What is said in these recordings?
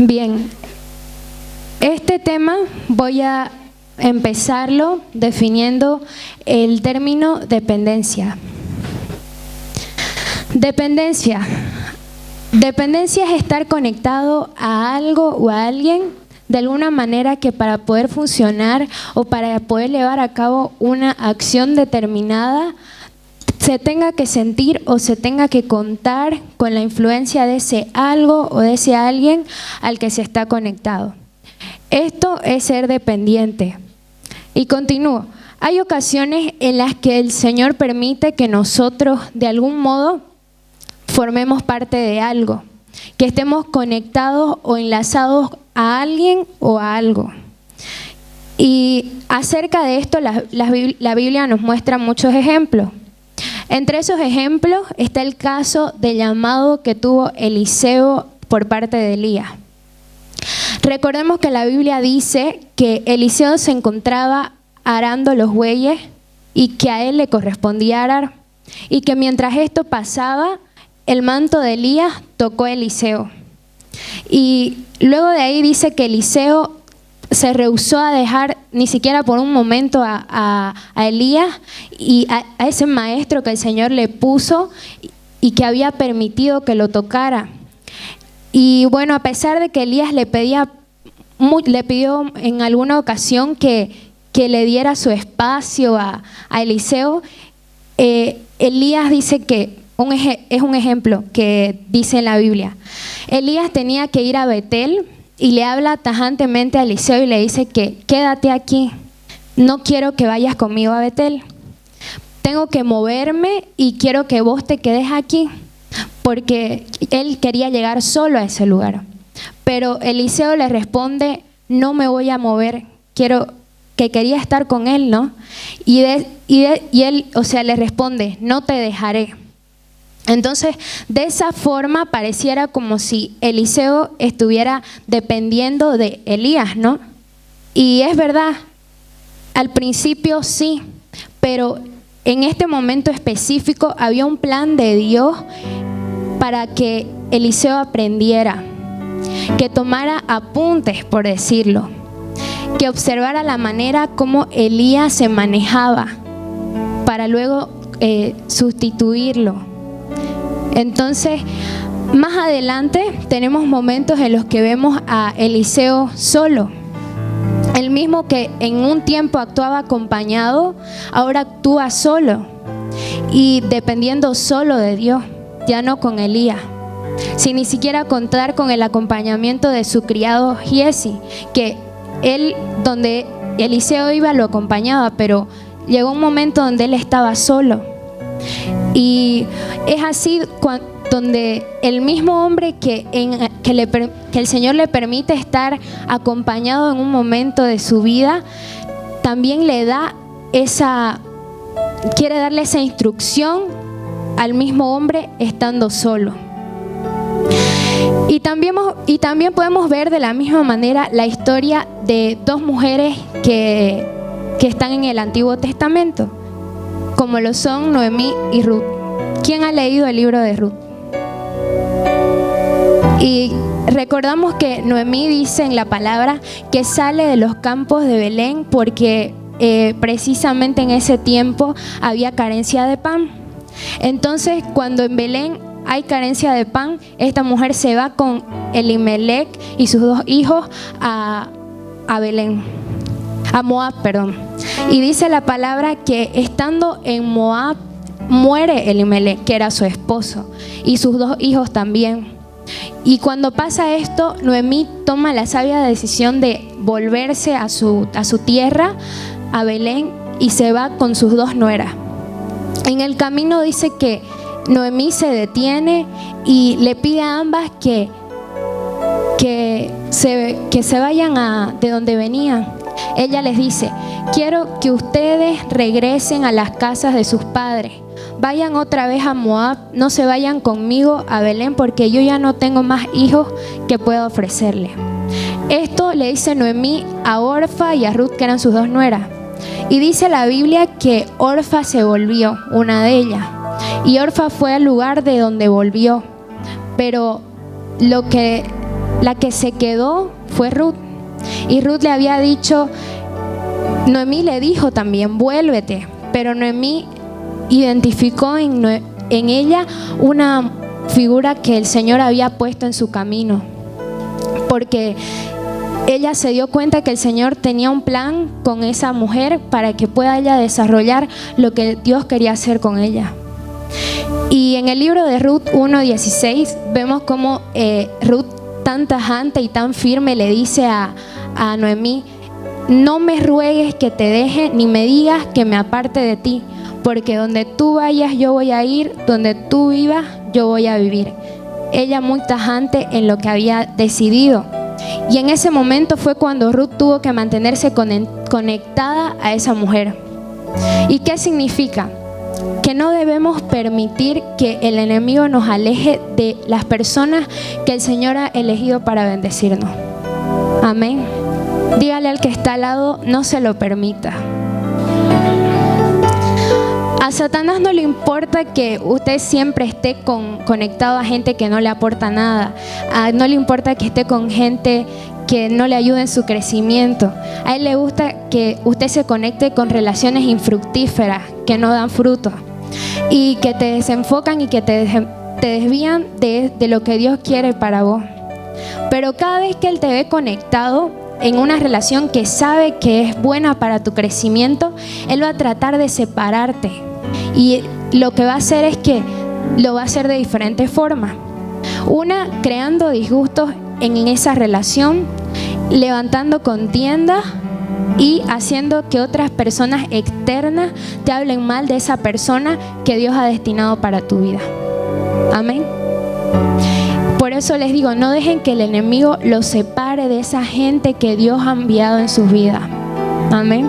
Bien, este tema voy a empezarlo definiendo el término dependencia. Dependencia es estar conectado a algo o a alguien de alguna manera que para poder funcionar o para poder llevar a cabo una acción determinada se tenga que sentir o se tenga que contar con la influencia de ese algo o de ese alguien al que se está conectado. Esto es ser dependiente. Y continúo. Hay ocasiones en las que el Señor permite que nosotros de algún modo formemos parte de algo, que estemos conectados o enlazados a alguien o a algo. Y acerca de esto la Biblia nos muestra muchos ejemplos. Entre esos ejemplos está el caso del llamado que tuvo Eliseo por parte de Elías. Recordemos que la Biblia dice que Eliseo se encontraba arando los bueyes y que a él le correspondía arar. Y que mientras esto pasaba, el manto de Elías tocó a Eliseo. Y luego de ahí dice que Eliseo se rehusó a dejar ni siquiera por un momento a Elías y a ese maestro que el Señor le puso y que había permitido que lo tocara. Y bueno, a pesar de que Elías le pidió en alguna ocasión que le diera su espacio a Eliseo, Elías dice que es un ejemplo que dice en la Biblia. Elías tenía que ir a Betel y le habla tajantemente a Eliseo y le dice que quédate aquí, no quiero que vayas conmigo a Betel. Tengo que moverme y quiero que vos te quedes aquí, porque él quería llegar solo a ese lugar. Pero Eliseo le responde, no me voy a mover, quería estar con él, ¿no? Y él, le responde, no te dejaré. Entonces, de esa forma pareciera como si Eliseo estuviera dependiendo de Elías, ¿no? Y es verdad, al principio sí, pero en este momento específico había un plan de Dios para que Eliseo aprendiera, que tomara apuntes, por decirlo, que observara la manera como Elías se manejaba para luego sustituirlo. Entonces, más adelante tenemos momentos en los que vemos a Eliseo solo. El mismo que en un tiempo actuaba acompañado, ahora actúa solo y dependiendo solo de Dios, ya no con Elías, sin ni siquiera contar con el acompañamiento de su criado Giesi, que él, donde Eliseo iba, lo acompañaba, pero llegó un momento donde él estaba solo. Y es así donde el mismo hombre que el Señor le permite estar acompañado en un momento de su vida, también quiere darle esa instrucción al mismo hombre estando solo. Y también podemos ver de la misma manera la historia de dos mujeres que están en el Antiguo Testamento, como lo son Noemí y Ruth. ¿Quién ha leído el libro de Ruth? Y recordamos que Noemí dice en la palabra que sale de los campos de Belén porque precisamente en ese tiempo había carencia de pan. Entonces, cuando en Belén hay carencia de pan, esta mujer se va con Elimelec y sus dos hijos a Moab. Y dice la palabra que estando en Moab muere Elimelec, que era su esposo, y sus dos hijos también. Y cuando pasa esto, Noemí toma la sabia decisión de volverse a su tierra, a Belén, y se va con sus dos nueras. En el camino dice que Noemí se detiene y le pide a ambas que se vayan de donde venían. Ella les dice, quiero que ustedes regresen a las casas de sus padres. Vayan otra vez a Moab, no se vayan conmigo a Belén porque yo ya no tengo más hijos que pueda ofrecerles. Esto le dice Noemí a Orfa y a Ruth, que eran sus dos nueras. Y dice la Biblia que Orfa se volvió, una de ellas. Y Orfa fue al lugar de donde volvió. Pero lo que la que se quedó fue Ruth. Y Ruth le había dicho, Noemí le dijo también, vuélvete. Pero Noemí identificó en ella una figura que el Señor había puesto en su camino. Porque ella se dio cuenta que el Señor tenía un plan con esa mujer para que pueda ella desarrollar lo que Dios quería hacer con ella. Y en el libro de Ruth 1:16 vemos cómo Ruth tan tajante y tan firme le dice a Noemí, no me ruegues que te deje ni me digas que me aparte de ti, porque donde tú vayas yo voy a ir, donde tú vivas yo voy a vivir. Ella muy tajante en lo que había decidido. Y en ese momento fue cuando Ruth tuvo que mantenerse conectada a esa mujer. ¿Y qué significa? Que no debemos permitir que el enemigo nos aleje de las personas que el Señor ha elegido para bendecirnos. Amén. Dígale al que está al lado, no se lo permita. A Satanás no le importa que usted siempre esté conectado a gente que no le aporta nada. No le importa que esté con gente que no le ayude en su crecimiento. A él le gusta que usted se conecte con relaciones infructíferas, que no dan fruto y que te desenfocan y que te desvían de lo que Dios quiere para vos. Pero cada vez que Él te ve conectado en una relación que sabe que es buena para tu crecimiento, Él va a tratar de separarte. Y lo que va a hacer es que lo va a hacer de diferentes formas. Una, creando disgustos en esa relación, levantando contiendas y haciendo que otras personas externas te hablen mal de esa persona que Dios ha destinado para tu vida. Amén. Por eso les digo, no dejen que el enemigo los separe de esa gente que Dios ha enviado en sus vidas. Amén.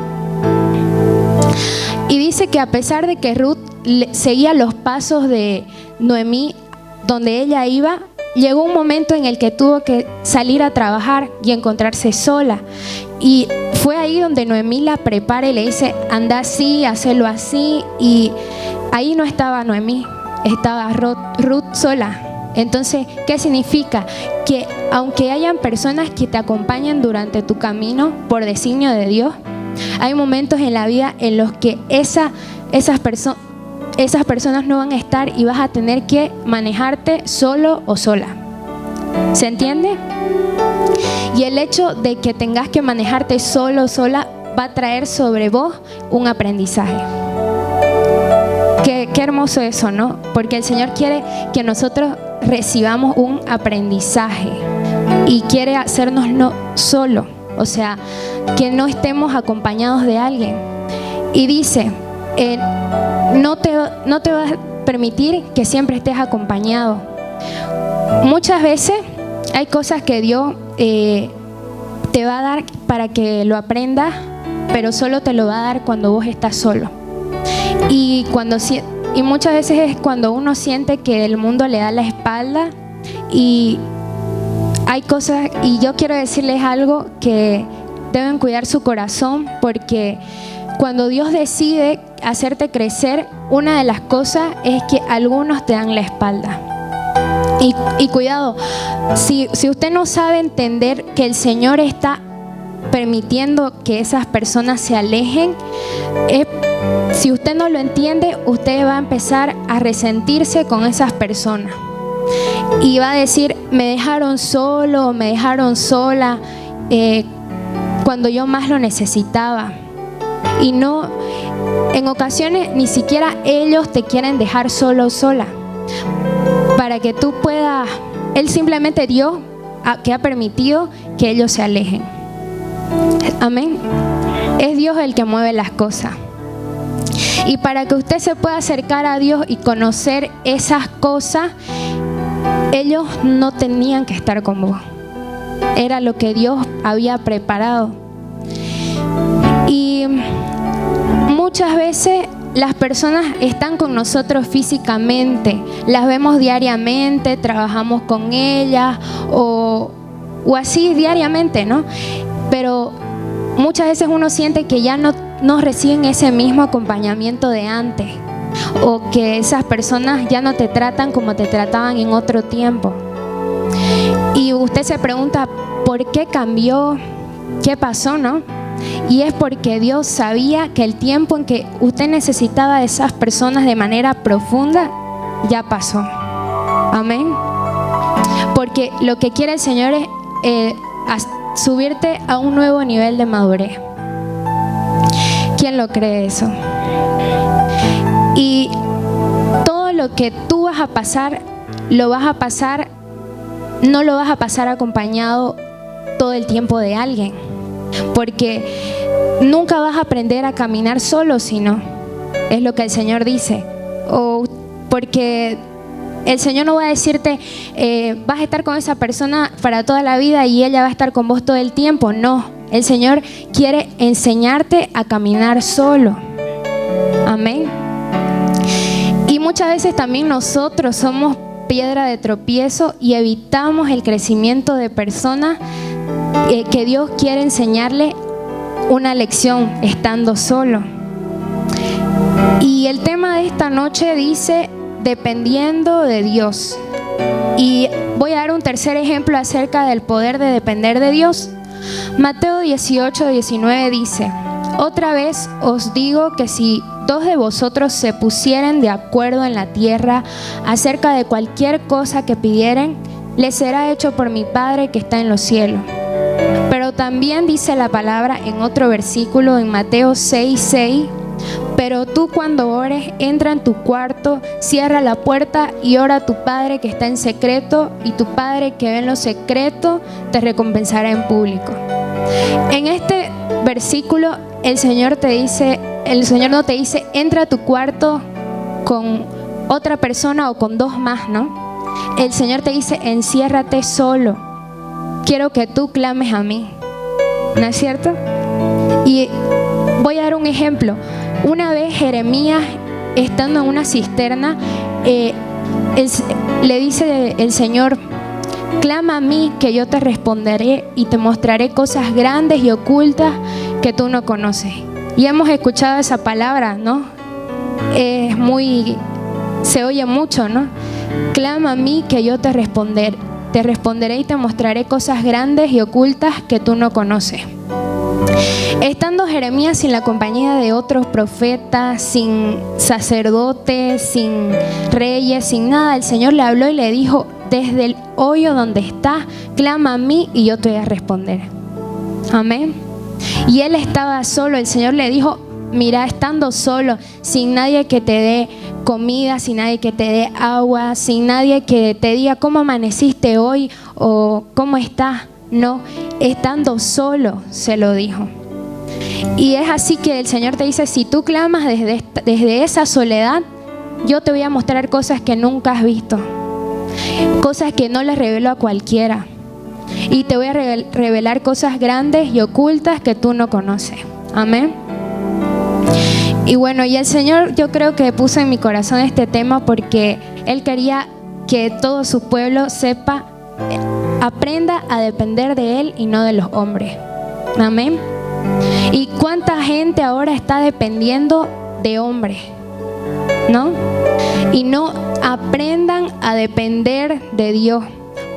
Y dice que a pesar de que Ruth seguía los pasos de Noemí, donde ella iba, llegó un momento en el que tuvo que salir a trabajar y encontrarse sola. Y fue ahí donde Noemí la prepara y le dice, anda así, hazlo así. Y ahí no estaba Noemí, estaba Ruth sola. Entonces, ¿qué significa? Que aunque hayan personas que te acompañen durante tu camino por designio de Dios, hay momentos en la vida en los que esas personas no van a estar y vas a tener que manejarte solo o sola. ¿Se entiende? Y el hecho de que tengas que manejarte solo o sola va a traer sobre vos un aprendizaje. Qué hermoso eso, ¿no? Porque el Señor quiere que nosotros recibamos un aprendizaje y quiere hacernos no solo, o sea, que no estemos acompañados de alguien. Y dice, no te va a permitir que siempre estés acompañado. Muchas veces hay cosas que Dios te va a dar para que lo aprendas, pero solo te lo va a dar cuando vos estás solo. Y muchas veces es cuando uno siente que el mundo le da la espalda y hay cosas, y yo quiero decirles algo, que deben cuidar su corazón, porque cuando Dios decide hacerte crecer, una de las cosas es que algunos te dan la espalda. Y cuidado, si usted no sabe entender que el Señor está permitiendo que esas personas se alejen, si usted no lo entiende, usted va a empezar a resentirse con esas personas y va a decir, me dejaron solo, me dejaron sola cuando yo más lo necesitaba. Y no, en ocasiones ni siquiera ellos te quieren dejar solo o sola para que tú puedas, Él simplemente Dios que ha permitido que ellos se alejen. Amén. Es Dios el que mueve las cosas. Y para que usted se pueda acercar a Dios y conocer esas cosas, ellos no tenían que estar con vos. Era lo que Dios había preparado. Y muchas veces las personas están con nosotros físicamente, las vemos diariamente, trabajamos con ellas o así diariamente, ¿no? Pero muchas veces uno siente que ya no reciben ese mismo acompañamiento de antes, o que esas personas ya no te tratan como te trataban en otro tiempo. Y usted se pregunta, ¿por qué cambió? ¿Qué pasó, no? Y es porque Dios sabía que el tiempo en que usted necesitaba de esas personas de manera profunda ya pasó. Amén. Porque lo que quiere el Señor es subirte a un nuevo nivel de madurez. ¿Quién lo cree eso? Y todo lo que tú vas a pasar, no lo vas a pasar acompañado todo el tiempo de alguien. Porque nunca vas a aprender a caminar solo, sino es lo que el Señor dice. O porque el Señor no va a decirte, vas a estar con esa persona para toda la vida y ella va a estar con vos todo el tiempo. No, el Señor quiere enseñarte a caminar solo. Amén. Y muchas veces también nosotros somos piedra de tropiezo y evitamos el crecimiento de personas que Dios quiere enseñarle una lección estando solo. Y el tema de esta noche dice, dependiendo de Dios. Y voy a dar un tercer ejemplo acerca del poder de depender de Dios. Mateo 18:19 dice, otra vez os digo que si dos de vosotros se pusieren de acuerdo en la tierra acerca de cualquier cosa que pidieren, les será hecho por mi Padre que está en los cielos. Pero también dice la palabra en otro versículo en Mateo 6:6, pero tú cuando ores, entra en tu cuarto, cierra la puerta y ora a tu Padre que está en secreto, y tu Padre que ve en lo secreto te recompensará en público. En este versículo el Señor no te dice entra a tu cuarto con otra persona o con dos más, ¿no? El Señor te dice enciérrate solo. Quiero que tú clames a mí. ¿No es cierto? Y voy a dar un ejemplo. Una vez Jeremías, estando en una cisterna, le dice el Señor, clama a mí que yo te responderé y te mostraré cosas grandes y ocultas que tú no conoces. Y hemos escuchado esa palabra, ¿no? Se oye mucho, ¿no? Clama a mí que yo te responderé y te mostraré cosas grandes y ocultas que tú no conoces. Estando Jeremías sin la compañía de otros profetas, sin sacerdotes, sin reyes, sin nada, el Señor le habló y le dijo, desde el hoyo donde estás, clama a mí y yo te voy a responder. Amén. Y él estaba solo. El Señor le dijo, mira, estando solo, sin nadie que te dé comida, sin nadie que te dé agua, sin nadie que te diga cómo amaneciste hoy o cómo estás. No, estando solo se lo dijo. Y es así que el Señor te dice, si tú clamas desde esa soledad, yo te voy a mostrar cosas que nunca has visto, cosas que no les revelo a cualquiera, y te voy a revelar cosas grandes y ocultas que tú no conoces. Amén. Y bueno, y el Señor, yo creo que puso en mi corazón este tema porque Él quería que todo su pueblo aprenda a depender de Él y no de los hombres. Amén. ¿Y cuánta gente ahora está dependiendo de hombres? ¿No? Y no aprendan a depender de Dios.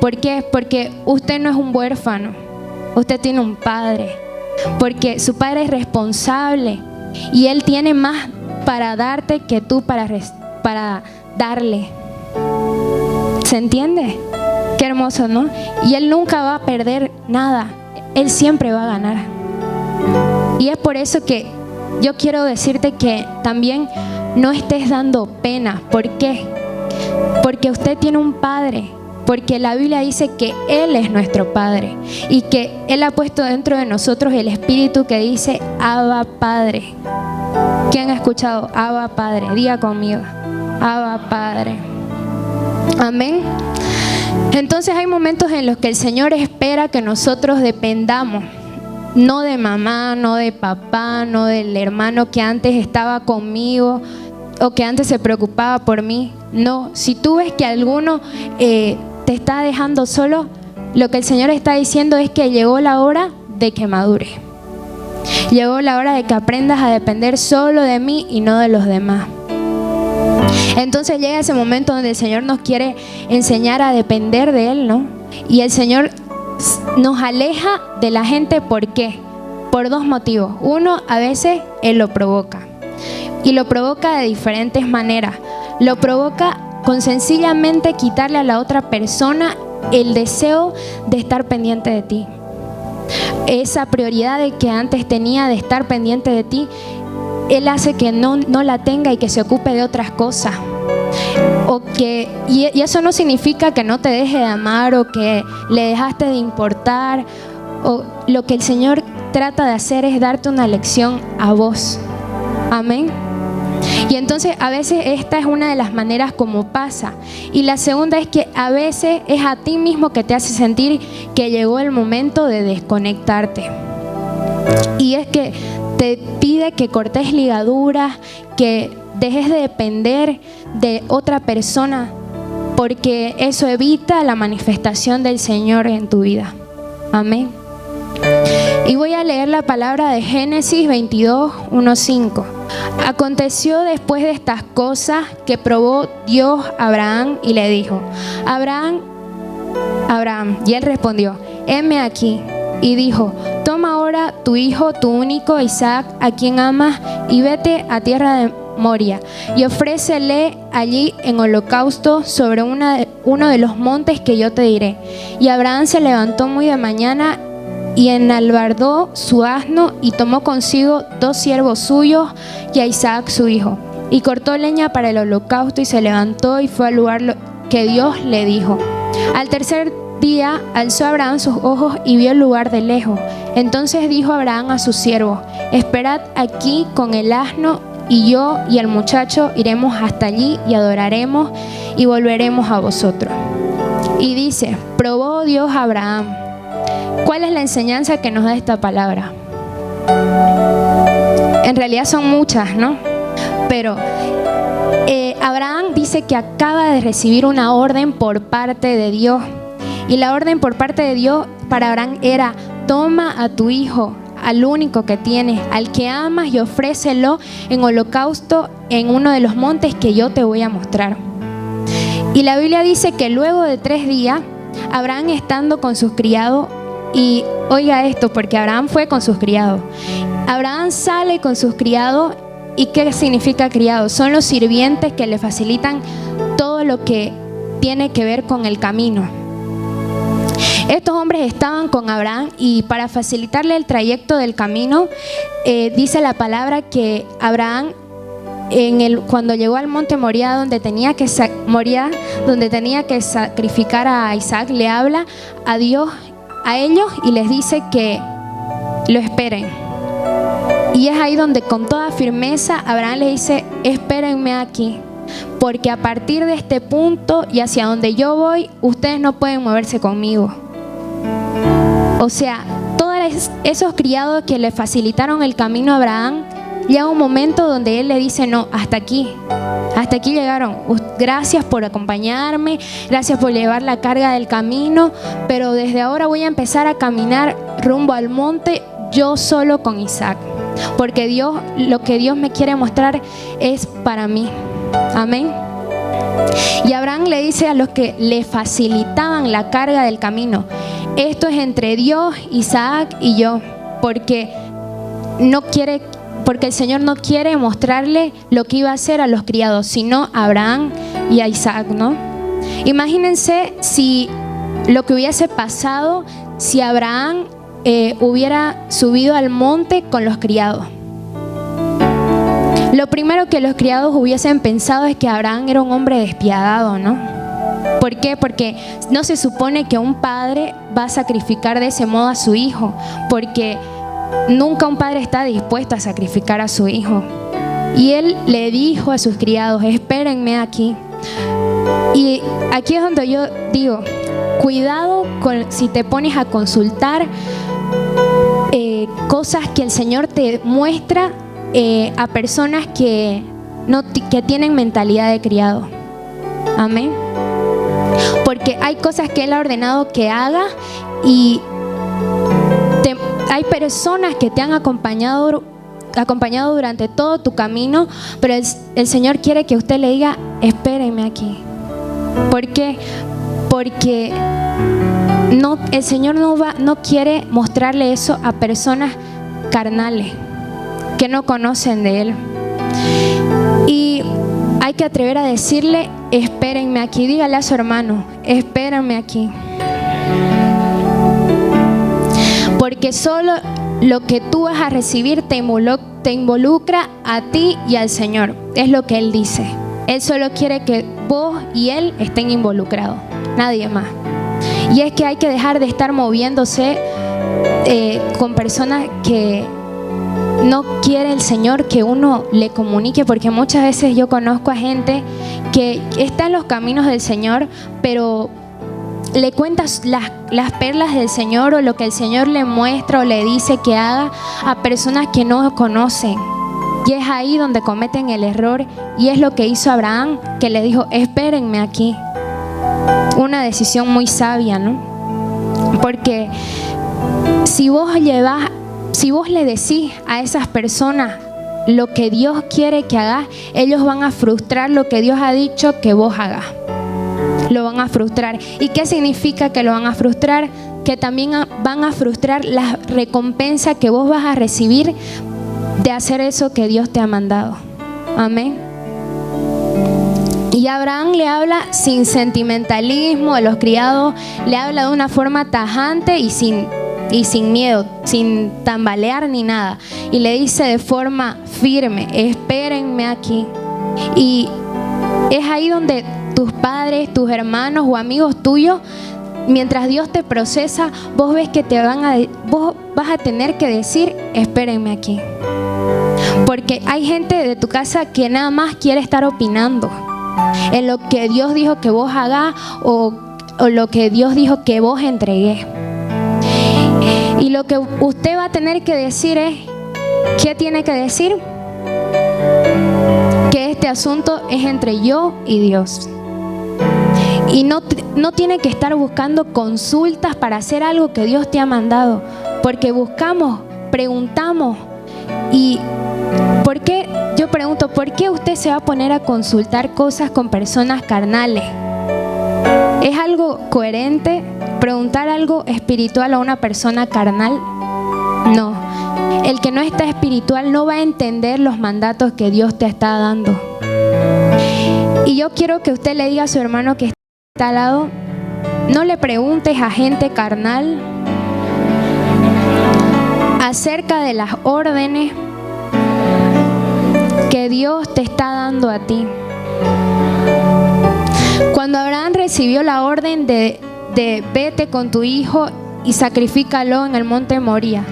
¿Por qué? Porque usted no es un huérfano. Usted tiene un padre. Porque su padre es responsable. Y Él tiene más para darte que tú para darle. ¿Se entiende? Qué hermoso, ¿no? Y Él nunca va a perder nada. Él siempre va a ganar. Y es por eso que yo quiero decirte que también no estés dando pena. ¿Por qué? Porque usted tiene un padre. Porque la Biblia dice que Él es nuestro Padre. Y que Él ha puesto dentro de nosotros el Espíritu que dice Abba Padre. ¿Quién ha escuchado? Abba Padre. Diga conmigo. Abba Padre. Amén. Entonces hay momentos en los que el Señor espera que nosotros dependamos. No de mamá, no de papá, no del hermano que antes estaba conmigo o que antes se preocupaba por mí. No, si tú ves que alguno te está dejando solo, lo que el Señor está diciendo es que llegó la hora de que madures. Llegó la hora de que aprendas a depender solo de mí y no de los demás. Entonces llega ese momento donde el Señor nos quiere enseñar a depender de Él, ¿no? Y el Señor nos aleja de la gente, ¿por qué? Por dos motivos. Uno, a veces Él lo provoca. Y lo provoca de diferentes maneras. Lo provoca con sencillamente quitarle a la otra persona el deseo de estar pendiente de ti. Esa prioridad de que antes tenía de estar pendiente de ti, Él hace que no la tenga y que se ocupe de otras cosas. Y eso no significa que no te deje de amar o que le dejaste de importar. Lo que el Señor trata de hacer es darte una lección a vos. Amén. Y entonces a veces esta es una de las maneras como pasa. Y la segunda es que a veces es a ti mismo que te hace sentir que llegó el momento de desconectarte. Y es que te pide que cortes ligaduras, que dejes de depender de otra persona, porque eso evita la manifestación del Señor en tu vida. Amén. Y voy a leer la palabra de Génesis 22, 1-5. Aconteció después de estas cosas que probó Dios a Abraham y le dijo: Abraham, Abraham. Y él respondió: heme aquí. Y dijo: toma ahora tu hijo, tu único Isaac, a quien amas, y vete a tierra de Moria, y ofrécele allí en holocausto sobre uno de los montes que yo te diré. Y Abraham se levantó muy de mañana y enalbardó su asno y tomó consigo 2 siervos suyos y a Isaac su hijo, y cortó leña para el holocausto y se levantó y fue al lugar que Dios le dijo. Al tercer día alzó Abraham sus ojos y vio el lugar de lejos. Entonces dijo Abraham a sus siervos: esperad aquí con el asno, y yo y el muchacho iremos hasta allí y adoraremos y volveremos a vosotros. Y dice: probó Dios a Abraham. ¿Cuál es la enseñanza que nos da esta palabra? En realidad son muchas, ¿no? Pero Abraham dice que acaba de recibir una orden por parte de Dios. Y la orden por parte de Dios para Abraham era: toma a tu hijo, al único que tienes, al que amas, y ofrécelo en holocausto en uno de los montes que yo te voy a mostrar. Y la Biblia dice que luego de 3 días, Abraham estando con sus criados, y oiga esto, porque Abraham fue con sus criados. Abraham sale con sus criados. ¿Y qué significa criados? Son los sirvientes que le facilitan todo lo que tiene que ver con el camino. Estos hombres estaban con Abraham, y para facilitarle el trayecto del camino, dice la palabra que Abraham, cuando llegó al monte Moria, donde tenía que sacrificar a Isaac, le habla a Dios, a ellos, y les dice que lo esperen. Y es ahí donde con toda firmeza Abraham les dice: espérenme aquí, porque a partir de este punto y hacia donde yo voy, ustedes no pueden moverse conmigo. O sea, todos esos criados que le facilitaron el camino a Abraham, llega un momento donde él le dice: no, hasta aquí llegaron. Gracias por acompañarme, gracias por llevar la carga del camino, pero desde ahora voy a empezar a caminar rumbo al monte yo solo con Isaac, porque lo que Dios me quiere mostrar es para mí. Amén. Y Abraham le dice a los que le facilitaban la carga del camino: esto es entre Dios, Isaac y yo, porque el Señor no quiere mostrarle lo que iba a hacer a los criados, sino a Abraham y a Isaac, ¿no? Imagínense si lo que hubiese pasado si Abraham hubiera subido al monte con los criados. Lo primero que los criados hubiesen pensado es que Abraham era un hombre despiadado, ¿no? ¿Por qué? Porque no se supone que un padre va a sacrificar de ese modo a su hijo, porque nunca un padre está dispuesto a sacrificar a su hijo. Y él le dijo a sus criados: espérenme aquí. Y aquí es donde yo digo: cuidado si te pones a consultar cosas que el Señor te muestra a personas que tienen mentalidad de criado. Amén. Porque hay cosas que Él ha ordenado que haga, y hay personas que te han acompañado durante todo tu camino, pero el Señor quiere que usted le diga: espérenme aquí. ¿Por qué? Porque No, el Señor no quiere mostrarle eso a personas carnales que no conocen de Él. Y hay que atrever a decirle: espérenme aquí. Dígale a su hermano: espérenme aquí. Porque solo lo que tú vas a recibir te involucra a ti y al Señor. Es lo que Él dice. Él solo quiere que vos y Él estén involucrados, nadie más. Y es que hay que dejar de estar moviéndose con personas que no quiere el Señor que uno le comunique, porque muchas veces yo conozco a gente que está en los caminos del Señor, pero le cuentas las perlas del Señor o lo que el Señor le muestra o le dice que haga a personas que no conocen. Y es ahí donde cometen el error, y es lo que hizo Abraham, que le dijo: espérenme aquí. Una decisión muy sabia, ¿no? Porque si vos le decís a esas personas lo que Dios quiere que hagas, ellos van a frustrar lo que Dios ha dicho que vos hagas. Lo van a frustrar. ¿Y qué significa que lo van a frustrar? Que también van a frustrar la recompensa que vos vas a recibir de hacer eso que Dios te ha mandado. Amén. Y Abraham le habla sin sentimentalismo a los criados, le habla de una forma tajante y sin miedo, sin tambalear ni nada. Y le dice de forma firme: espérenme aquí. Y es ahí donde tus padres, tus hermanos o amigos tuyos, mientras Dios te procesa, vos ves que vos vas a tener que decir: espérenme aquí. Porque hay gente de tu casa que nada más quiere estar opinando en lo que Dios dijo que vos hagas o lo que Dios dijo que vos entregués. Y lo que usted va a tener que decir es: ¿qué tiene que decir? Que este asunto es entre yo y Dios. Y no tiene que estar buscando consultas para hacer algo que Dios te ha mandado. Porque buscamos, preguntamos. Y ¿por qué? Yo pregunto: ¿por qué usted se va a poner a consultar cosas con personas carnales? ¿Es algo coherente preguntar algo espiritual a una persona carnal? No. El que no está espiritual no va a entender los mandatos que Dios te está dando. Y yo quiero que usted le diga a su hermano que está al lado: no le preguntes a gente carnal acerca de las órdenes que Dios te está dando a ti. Cuando Abraham recibió la orden de vete con tu hijo y sacrifícalo en el monte Moría,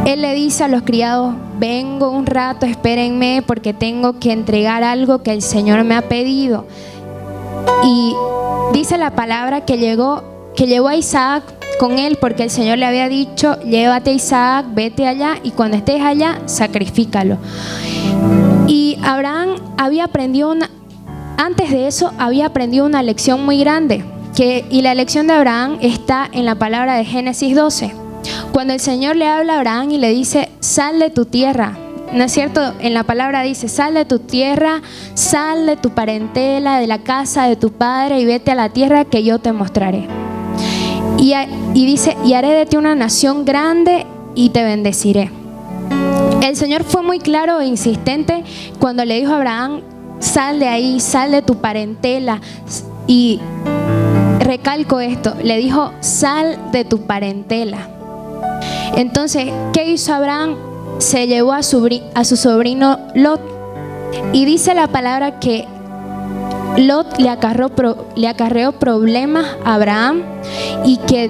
él le dice a los criados: vengo un rato, espérenme, porque tengo que entregar algo que el Señor me ha pedido. Y dice la palabra que llevó a Isaac con él, porque el Señor le había dicho: llévate a Isaac, vete allá, y cuando estés allá, sacrifícalo. Y Abraham antes de eso había aprendido una lección muy grande, y la lección de Abraham está en la palabra de Génesis 12. Cuando el Señor le habla a Abraham y le dice: sal de tu tierra, ¿no es cierto? En la palabra dice: sal de tu tierra, sal de tu parentela, de la casa de tu padre, y vete a la tierra que yo te mostraré. Y dice: y haré de ti una nación grande y te bendeciré. El Señor fue muy claro e insistente cuando le dijo a Abraham: sal de ahí, sal de tu parentela. Y recalco esto, le dijo: sal de tu parentela. Entonces, ¿qué hizo Abraham? Se llevó a su sobrino Lot. Y dice la palabra que Lot le acarreó problemas a Abraham, y que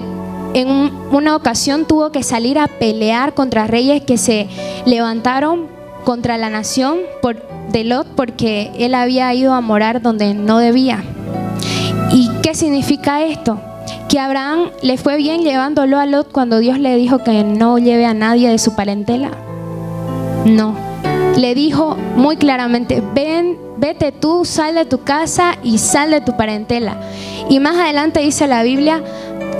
en una ocasión tuvo que salir a pelear contra reyes que se levantaron contra la nación de Lot, porque él había ido a morar donde no debía. ¿Y qué significa esto? Que a Abraham le fue bien llevándolo a Lot cuando Dios le dijo que no lleve a nadie de su parentela. No, le dijo muy claramente: vete tú, sal de tu casa y sal de tu parentela. Y más adelante dice la Biblia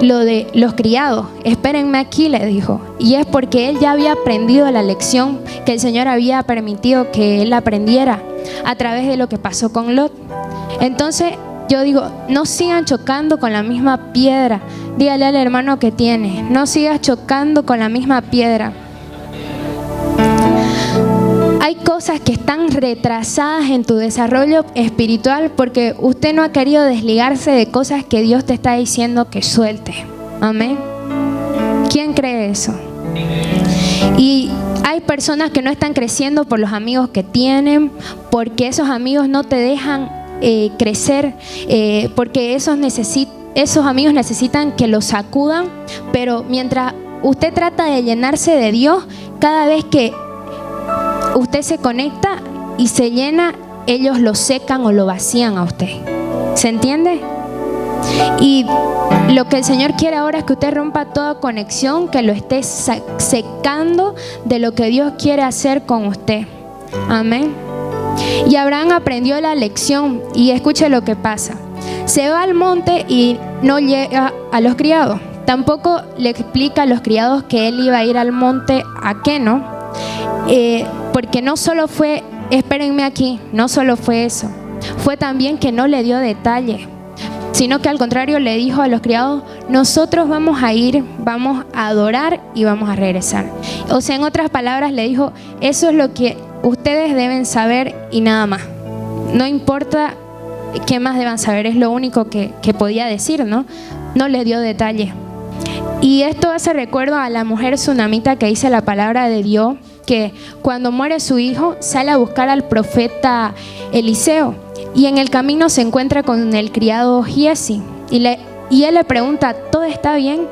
lo de los criados: espérenme aquí, le dijo. Y es porque él ya había aprendido la lección que el Señor había permitido que él aprendiera a través de lo que pasó con Lot. Entonces yo digo, no sigan chocando con la misma piedra. Dígale al hermano que tiene, no sigas chocando con la misma piedra. Hay cosas que están retrasadas en tu desarrollo espiritual porque usted no ha querido desligarse de cosas que Dios te está diciendo que suelte. Amén. ¿Quién cree eso? Y hay personas que no están creciendo por los amigos que tienen, porque esos amigos no te dejan crecer, porque esos amigos necesitan que los sacudan, pero mientras usted trata de llenarse de Dios, cada vez que usted se conecta y se llena, ellos lo secan o lo vacían a usted. ¿Se entiende? Y lo que el Señor quiere ahora es que usted rompa toda conexión, que lo esté secando de lo que Dios quiere hacer con usted. Amén. Y Abraham aprendió la lección y escuche lo que pasa. Se va al monte y no llega a los criados. Tampoco le explica a los criados que él iba a ir al monte. ¿A qué no? Porque no solo fue, espérenme aquí, no solo fue eso. Fue también que no le dio detalle, sino que al contrario le dijo a los criados, nosotros vamos a ir, vamos a adorar y vamos a regresar. O sea, en otras palabras le dijo, eso es lo que ustedes deben saber y nada más. No importa qué más deban saber, es lo único que podía decir, ¿no? No les dio detalle. Y esto hace recuerdo a la mujer tsunamita que dice la palabra de Dios, que cuando muere su hijo sale a buscar al profeta Eliseo y en el camino se encuentra con el criado Giesi y él le pregunta, ¿todo está bien?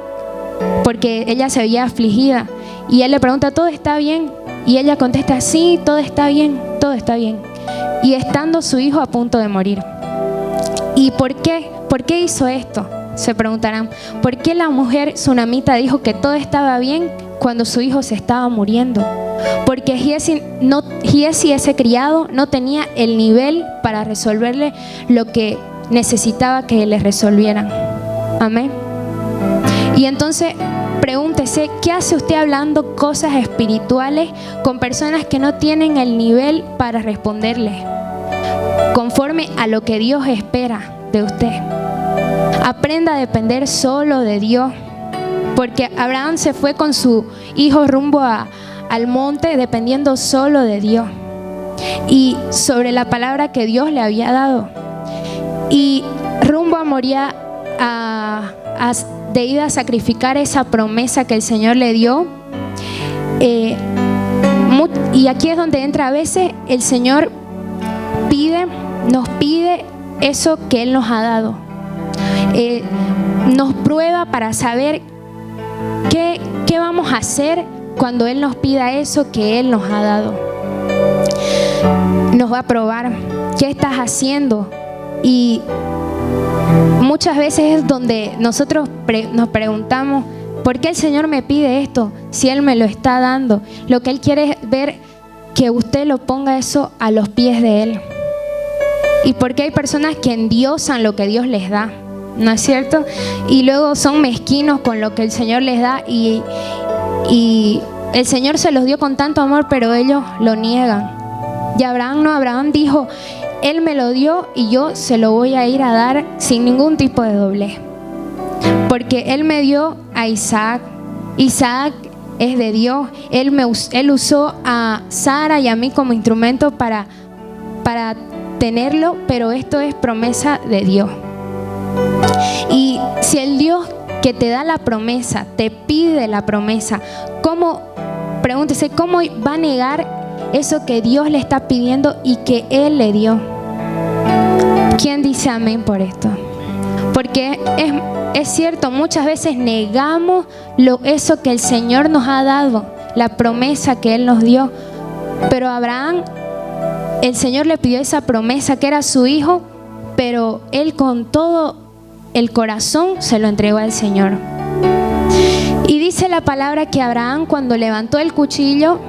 Porque ella se veía afligida y él le pregunta, ¿todo está bien? Y ella contesta, sí, todo está bien, todo está bien. Y estando su hijo a punto de morir. ¿Y por qué? ¿Por qué hizo esto? Se preguntarán. ¿Por qué la mujer tsunamita dijo que todo estaba bien cuando su hijo se estaba muriendo? Porque Giesi, ese criado, no tenía el nivel para resolverle lo que necesitaba que le resolvieran. Amén. Y entonces pregúntese, ¿qué hace usted hablando cosas espirituales con personas que no tienen el nivel para responderle conforme a lo que Dios espera de usted? Aprenda a depender solo de Dios, porque Abraham se fue con su hijo rumbo al monte dependiendo solo de Dios y sobre la palabra que Dios le había dado. Y rumbo a Moría, de ir a sacrificar esa promesa que el Señor le dio. Y aquí es donde entra a veces el Señor nos pide eso que Él nos ha dado. Nos prueba para saber qué vamos a hacer cuando Él nos pida eso que Él nos ha dado. Nos va a probar qué estás haciendo. Y muchas veces es donde nosotros nos preguntamos, ¿por qué el Señor me pide esto si Él me lo está dando? Lo que Él quiere es ver que usted lo ponga eso a los pies de Él. Y porque hay personas que endiosan lo que Dios les da, ¿no es cierto? Y luego son mezquinos con lo que el Señor les da y el Señor se los dio con tanto amor, pero ellos lo niegan. Y Abraham no, Abraham dijo, Él me lo dio y yo se lo voy a ir a dar sin ningún tipo de doblez. Porque Él me dio a Isaac. Isaac es de Dios. Él usó a Sara y a mí como instrumento para tenerlo, pero esto es promesa de Dios. Y si el Dios que te da la promesa, te pide la promesa, pregúntese, ¿cómo va a negar eso que Dios le está pidiendo y que Él le dio? ¿Quién dice amén por esto? Porque es cierto, muchas veces negamos eso que el Señor nos ha dado, la promesa que Él nos dio. Pero a Abraham, el Señor le pidió esa promesa que era su hijo, pero él con todo el corazón se lo entregó al Señor. Y dice la palabra que Abraham, cuando levantó el cuchillo,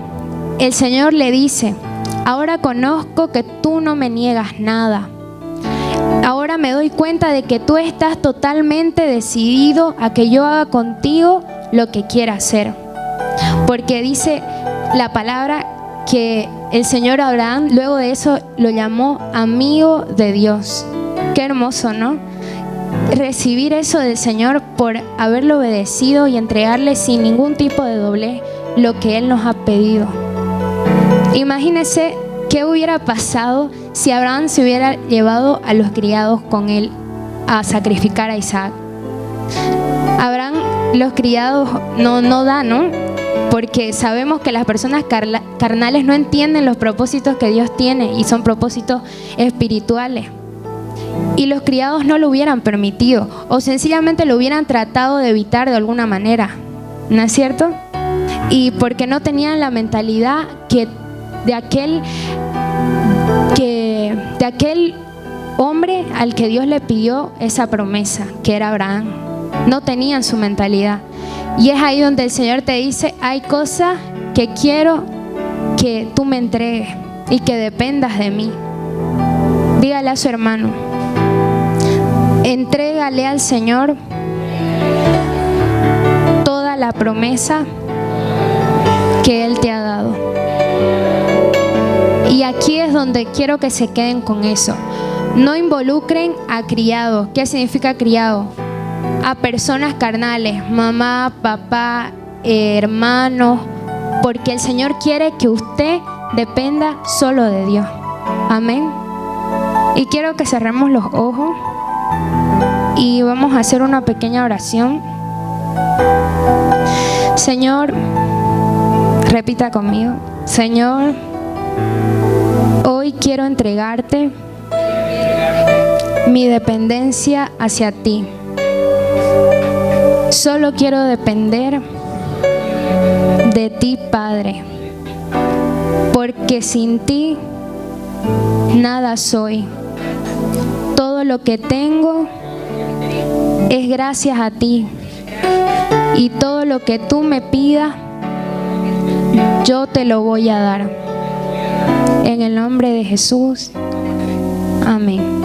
el Señor le dice, ahora conozco que tú no me niegas nada. Ahora me doy cuenta de que tú estás totalmente decidido a que yo haga contigo lo que quiera hacer. Porque dice la palabra que el Señor Abraham luego de eso lo llamó amigo de Dios. Qué hermoso, ¿no? Recibir eso del Señor por haberlo obedecido y entregarle sin ningún tipo de doblez lo que Él nos ha pedido. Imagínense qué hubiera pasado si Abraham se hubiera llevado a los criados con él a sacrificar a Isaac. Abraham, los criados no da, ¿no? Porque sabemos que las personas carnales no entienden los propósitos que Dios tiene y son propósitos espirituales. Y los criados no lo hubieran permitido o sencillamente lo hubieran tratado de evitar de alguna manera, ¿no es cierto? Y porque no tenían la mentalidad de aquel hombre al que Dios le pidió esa promesa, que era Abraham. No tenían su mentalidad. Y es ahí donde el Señor te dice, hay cosas que quiero que tú me entregues y que dependas de mí. Dígale a su hermano, entrégale al Señor toda la promesa que Él te ha dado. Y aquí es donde quiero que se queden con eso. No involucren a criados. ¿Qué significa criado? A personas carnales, mamá, papá, hermanos, porque el Señor quiere que usted dependa solo de Dios. Amén. Y quiero que cerremos los ojos y vamos a hacer una pequeña oración. Señor, repita conmigo. Señor, hoy quiero entregarte mi dependencia hacia ti. Solo quiero depender de ti, Padre, porque sin ti nada soy. Todo lo que tengo es gracias a ti, y todo lo que tú me pidas yo te lo voy a dar. En el nombre de Jesús. Amén.